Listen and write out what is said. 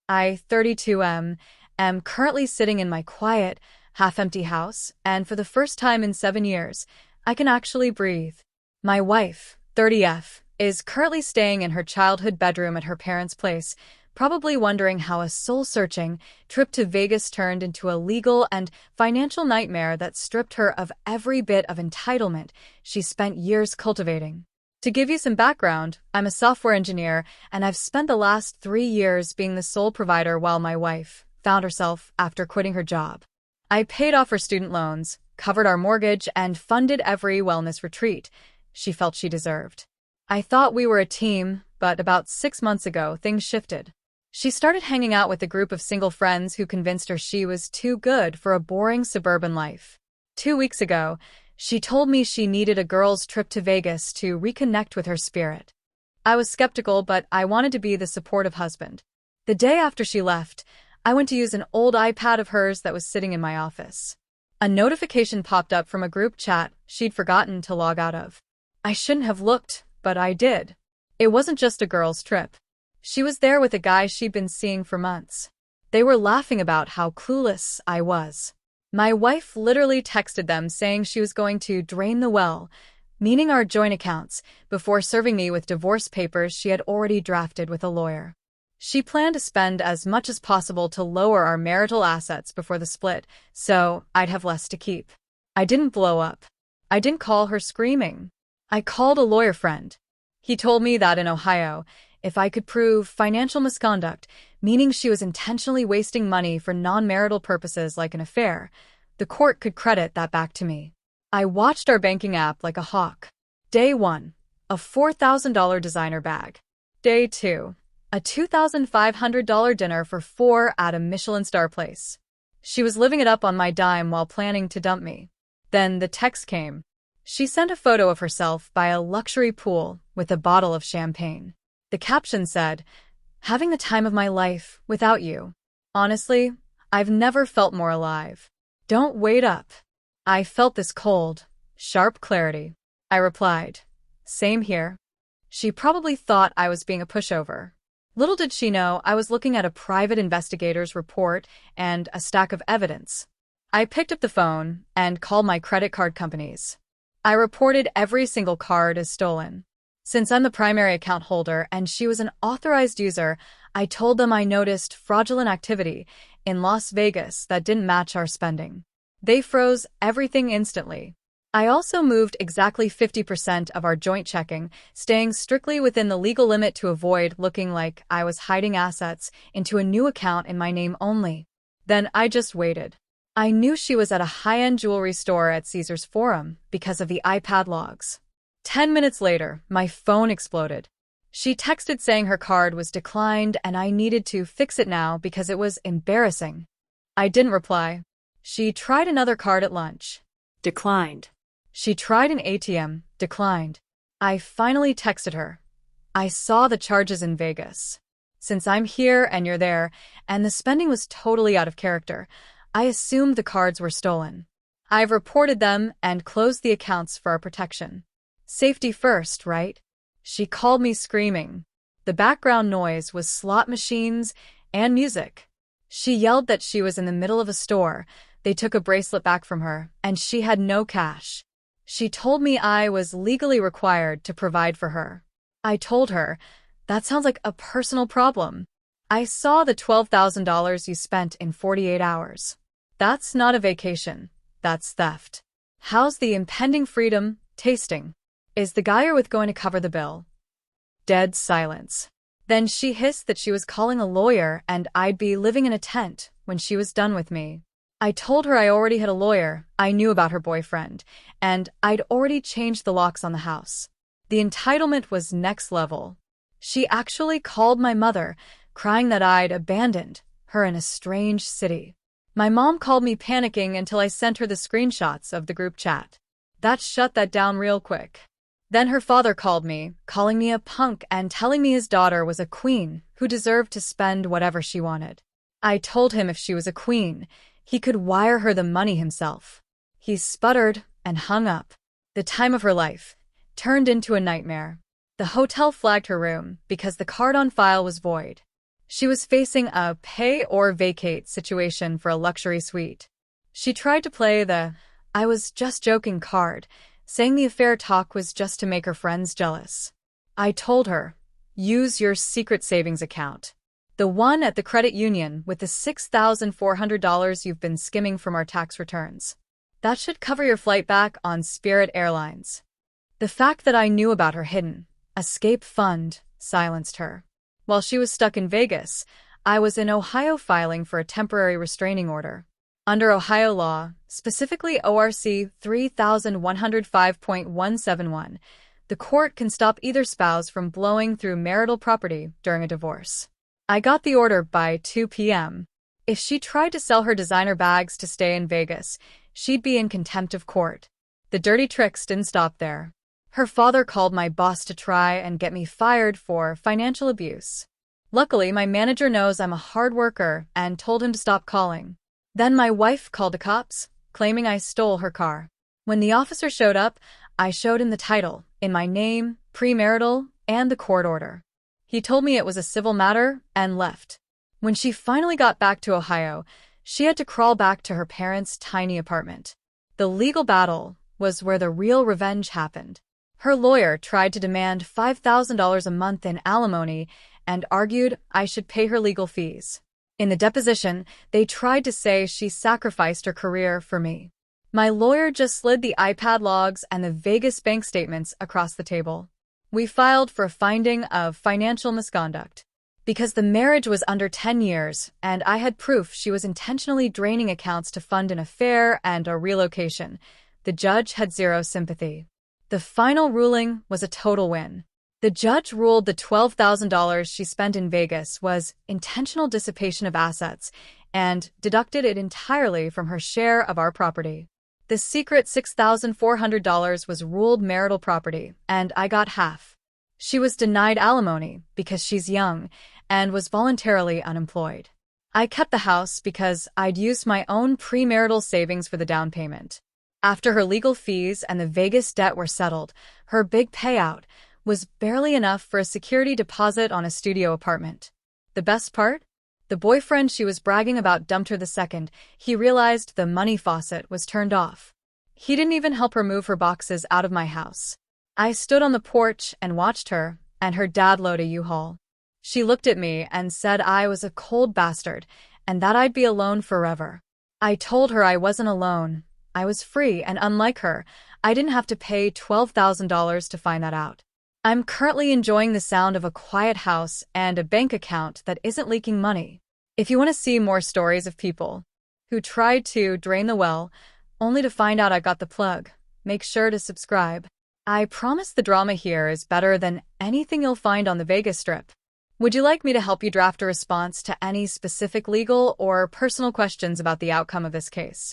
I, 32M, am currently sitting in my quiet, half-empty house, and for the first time in 7 years, I can actually breathe. My wife, 30F, is currently staying in her childhood bedroom at her parents' place, probably wondering how a soul-searching trip to Vegas turned into a legal and financial nightmare that stripped her of every bit of entitlement she spent years cultivating. To give you some background, I'm a software engineer, and I've spent the last 3 years being the sole provider while my wife found herself after quitting her job. I paid off her student loans, covered our mortgage, and funded every wellness retreat she felt she deserved. I thought we were a team, but about 6 months ago, things shifted. She started hanging out with a group of single friends who convinced her she was too good for a boring suburban life. 2 weeks ago, she told me she needed a girls' trip to Vegas to reconnect with her spirit. I was skeptical, but I wanted to be the supportive husband. The day after she left, I went to use an old iPad of hers that was sitting in my office. A notification popped up from a group chat she'd forgotten to log out of. I shouldn't have looked, but I did. It wasn't just a girls' trip. She was there with a guy she'd been seeing for months. They were laughing about how clueless I was. My wife literally texted them saying she was going to drain the well, meaning our joint accounts, before serving me with divorce papers she had already drafted with a lawyer. She planned to spend as much as possible to lower our marital assets before the split, so I'd have less to keep. I didn't blow up. I didn't call her screaming. I called a lawyer friend. He told me that in Ohio, if I could prove financial misconduct, meaning she was intentionally wasting money for non-marital purposes like an affair, the court could credit that back to me. I watched our banking app like a hawk. Day 1, a $4,000 designer bag. Day 2, a $2,500 dinner for 4 at a Michelin star place. She was living it up on my dime while planning to dump me. Then the text came. She sent a photo of herself by a luxury pool with a bottle of champagne. The caption said, "Having the time of my life without you. Honestly, I've never felt more alive. Don't wait up." I felt this cold, sharp clarity. I replied, "Same here." She probably thought I was being a pushover. Little did she know I was looking at a private investigator's report and a stack of evidence. I picked up the phone and called my credit card companies. I reported every single card as stolen. Since I'm the primary account holder and she was an authorized user, I told them I noticed fraudulent activity in Las Vegas that didn't match our spending. They froze everything instantly. I also moved exactly 50% of our joint checking, staying strictly within the legal limit to avoid looking like I was hiding assets into a new account in my name only. Then I just waited. I knew she was at a high-end jewelry store at Caesar's Forum because of the iPad logs. 10 minutes later, my phone exploded. She texted saying her card was declined and I needed to fix it now because it was embarrassing. I didn't reply. She tried another card at lunch. Declined. She tried an ATM. Declined. I finally texted her. I saw the charges in Vegas. Since I'm here and you're there, and the spending was totally out of character, I assumed the cards were stolen. I've reported them and closed the accounts for our protection. Safety first, right? She called me screaming. The background noise was slot machines and music. She yelled that she was in the middle of a store. They took a bracelet back from her, and she had no cash. She told me I was legally required to provide for her. I told her, "That sounds like a personal problem. I saw the $12,000 you spent in 48 hours. That's not a vacation. That's theft. How's the impending freedom tasting? Is the guy you're with going to cover the bill?" Dead silence. Then she hissed that she was calling a lawyer and I'd be living in a tent when she was done with me. I told her I already had a lawyer, I knew about her boyfriend, and I'd already changed the locks on the house. The entitlement was next level. She actually called my mother, crying that I'd abandoned her in a strange city. My mom called me panicking until I sent her the screenshots of the group chat. That shut that down real quick. Then her father called me, calling me a punk and telling me his daughter was a queen who deserved to spend whatever she wanted. I told him if she was a queen, he could wire her the money himself. He sputtered and hung up. The time of her life turned into a nightmare. The hotel flagged her room because the card on file was void. She was facing a pay or vacate situation for a luxury suite. She tried to play the "I was just joking" card, saying the affair talk was just to make her friends jealous. I told her, use your secret savings account. The one at the credit union with the $6,400 you've been skimming from our tax returns. That should cover your flight back on Spirit Airlines. The fact that I knew about her hidden escape fund silenced her. While she was stuck in Vegas, I was in Ohio filing for a temporary restraining order. Under Ohio law, specifically ORC 3105.171, the court can stop either spouse from blowing through marital property during a divorce. I got the order by 2 p.m. If she tried to sell her designer bags to stay in Vegas, she'd be in contempt of court. The dirty tricks didn't stop there. Her father called my boss to try and get me fired for financial abuse. Luckily, my manager knows I'm a hard worker and told him to stop calling. Then my wife called the cops, claiming I stole her car. When the officer showed up, I showed him the title, in my name, premarital, and the court order. He told me it was a civil matter and left. When she finally got back to Ohio, she had to crawl back to her parents' tiny apartment. The legal battle was where the real revenge happened. Her lawyer tried to demand $5,000 a month in alimony and argued I should pay her legal fees. In the deposition, they tried to say she sacrificed her career for me. My lawyer just slid the iPad logs and the Vegas bank statements across the table. We filed for a finding of financial misconduct. Because the marriage was under 10 years, and I had proof she was intentionally draining accounts to fund an affair and a relocation, the judge had zero sympathy. The final ruling was a total win. The judge ruled the $12,000 she spent in Vegas was intentional dissipation of assets and deducted it entirely from her share of our property. The secret $6,400 was ruled marital property, and I got half. She was denied alimony because she's young and was voluntarily unemployed. I kept the house because I'd used my own premarital savings for the down payment. After her legal fees and the Vegas debt were settled, her big payout was barely enough for a security deposit on a studio apartment. The best part? The boyfriend she was bragging about dumped her the second he realized the money faucet was turned off. He didn't even help her move her boxes out of my house. I stood on the porch and watched her and her dad load a U-Haul. She looked at me and said I was a cold bastard and that I'd be alone forever. I told her I wasn't alone. I was free, and unlike her, I didn't have to pay $12,000 to find that out. I'm currently enjoying the sound of a quiet house and a bank account that isn't leaking money. If you want to see more stories of people who tried to drain the well, only to find out I got the plug, make sure to subscribe. I promise the drama here is better than anything you'll find on the Vegas Strip. Would you like me to help you draft a response to any specific legal or personal questions about the outcome of this case?